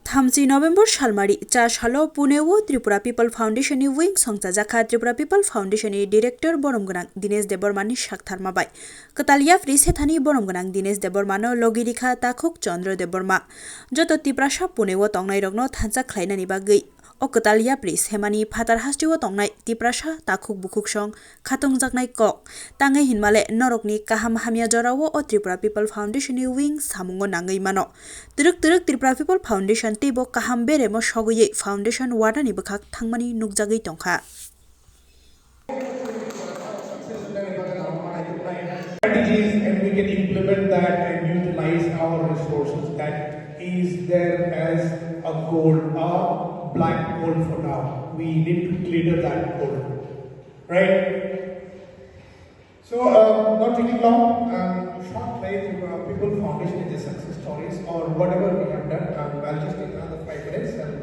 30 नवेम्बर सालमारी चा सालो पुनेwo त्रिपुरा पिपल फाउंडेशन विंग संचाजाखा त्रिपुरा पिपल फाउंडेशन डायरेक्टर बरमगोनां दिनेश देबबर्मानी साखथारमाबाय कतालिया फ्रिसेथानी बरमगोनां दिनेश देबबर्मानो लगिरिखा ताकुक चंद्र देबबर्मा जत तिप्रासा पुनेwo तंगनाय रगनो थांचा खलायनानि बागै o कतालिया प्रिस हेमानी फातार हास्टिwo तंगनाय तिप्रासा ताकुक बुकुक सं खातंगजाकनाय कक तांगै हिनमाले नरकनि काहाम हामिया जराwo o Tripura people foundation wing सामुंगो नांगै मानो तिरुक त्रिपुरा पिपल फाउंडेशन तिबो काहाम बेरेमो सगयै फाउंडेशन वार्डानि बखाक थांमानि नुकजागै तंखा strategies and we can implement that and utilize our resources. That is there as a goal, a black goal for now. We need to clear that goal, right? So, not taking long, short play through People Foundation is the success stories or whatever we have done. I'll just take another 5 minutes and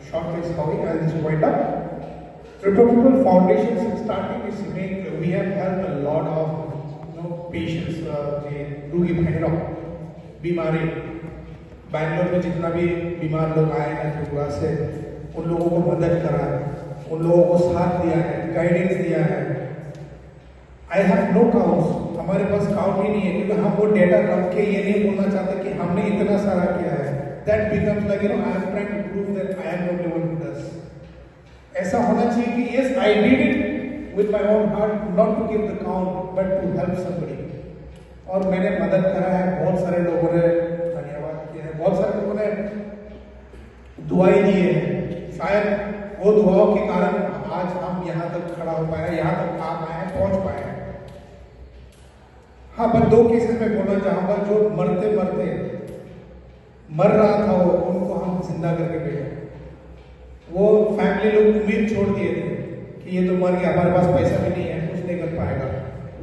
short play story. I'll just wind up. People Foundation since starting is we have helped a lot of patients रूगी भैरव बीमारी बैंगलोर में जितना भी बीमार लोग आए हैं त्रिपुरा से उन लोगों को मदद करा है, उन लोगों को साथ दिया है, गाइडेंस दिया है। आई हैव नो काउंट्स, हमारे पास काउंट ही नहीं है क्योंकि हम वो डेटा रख के ये नहीं बोलना चाहते कि हमने इतना सारा किया है। That becomes like I am trying to prove that I am not able to do. ऐसा होना चाहिए कि yes I did it with my own heart, not to give the count but to help somebody. और मैंने मदद करा है, बहुत सारे लोगों ने धन्यवाद किया है, बहुत सारे लोगों ने दुआएं दी है। शायद वो दुआओं के कारण आज हम यहाँ तक खड़ा हो पाए, यहाँ तक आ पाए, पहुँच पाए। हाँ, पर 2 केसेस में बोलना चाहूँगा जो मरते मरते मर रहा था वो, उनको हम जिंदा करके भेजे। वो फैमिली लोग उम्मीद छोड़ दिए थे कि ये तो मर गया, हमारे पास पैसा भी नहीं है, कुछ नहीं कर पाएगा।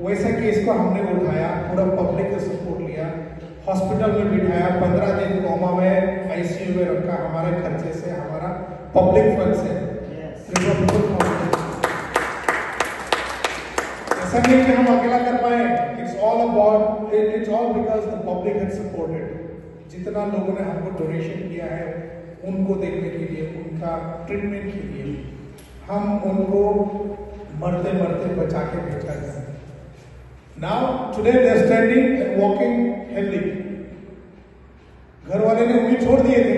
वैसा केस को हमने उठाया, पूरा पब्लिक का सपोर्ट लिया, हॉस्पिटल में बिठाया, 15 दिन कोमा में आईसीयू में रखा, हमारे खर्चे से, हमारा पब्लिक फंड से। ऐसा नहीं कि हम अकेला कर पाए, it's all because the public had supported. जितना लोगों ने हमको डोनेशन किया है उनको देखने के लिए, उनका ट्रीटमेंट के लिए, हम उनको मरते मरते बचा के भेजा गया। Now today they are standing and walking healthy. घर वाले ने उम्मीद छोड़ दिए थे।